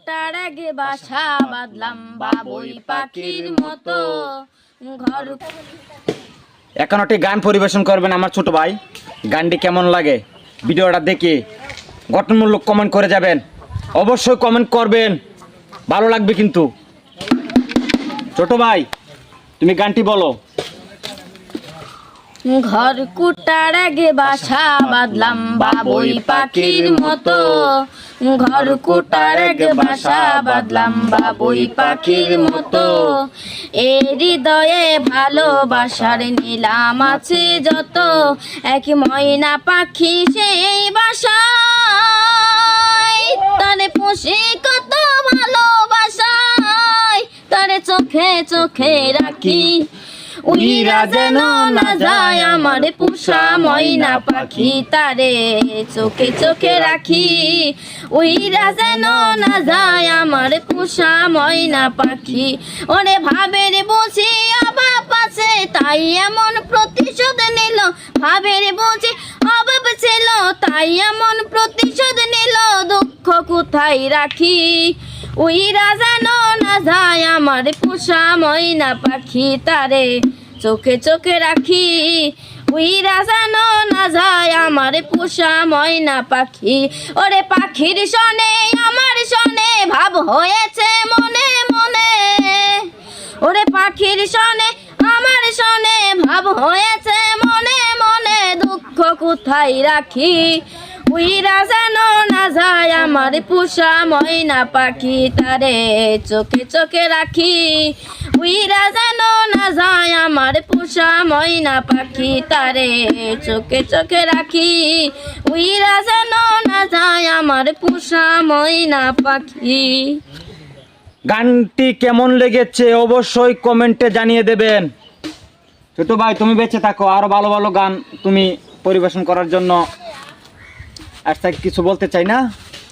Cutter আগে বাসা বাঁধলাম বাবুই পাখির মতো ঘর। এখন একটি গান পরিবেশন করবেন আমার ছোট ভাই। গানটি কেমন লাগে ভিডিওটা দেখে গঠনমূলক কমেন্ট করে যাবেন, অবশ্যই কমেন্ট করবেন, ভালো লাগবে কিন্তু। ছোট ভাই তুমি গানটি বলো। ঘর কুটার আগে বাসা বাঁধলাম বাবুই পাখির মতো, ঘর কুটার আগে বাসা বাঁধলাম বাবুই পাখির মতো। এ হৃদয়ে ভালোবাসার নিলাম আছে যত, এক ময়না পাখি সেই বাসায়, তারে পুষি কত ভালোবাসায়, তারে চোখে চোখে রাখি, উইরা যেন না যায় আমার পোষা ময়না পাখি, তারে চোখে চোখে রাখি, উইরা যেন না যায় আমার পোষা ময়না পাখি। ওরে ভাবের বুঝি অভাব আছে তাই এমন প্রতিশোধ নিল, ভাবের বুঝি অভাব ছিল তাই এমন প্রতিশোধ নিল, দুঃখ কোথায় রাখি, উইরা যেন না যায় আমার পোষা ময়না পাখি, তারে চোখে চোখে রাখি, উইরা যেন না যায় আমার পোষা ময়না পাখি। ওরে পাখির সনে আমার সনে ভাব হয়েছে মনে মনে, ওরে পাখির সনে আমার সনে ভাব হয়েছে মনে মনে, দুঃখ কোথায় রাখি, উইরা যেন না যায় আমার পোষা ময়না পাখি, তারে চোখে চোখে রাখি, উইরা যেন না যায় আমার পোষা ময়না পাখি, তারে চোখে চোখে রাখি, উইরা যেন না যায় আমার পোষা ময়না পাখি। গানটি কেমন লেগেছে অবশ্যই কমেন্টে জানিয়ে দেবেন। ছোট ভাই তুমি বেঁচে থাকো, আরো ভালো ভালো গান তুমি পরিবেশন করার জন্য। আর কিছু বলতে চাই না।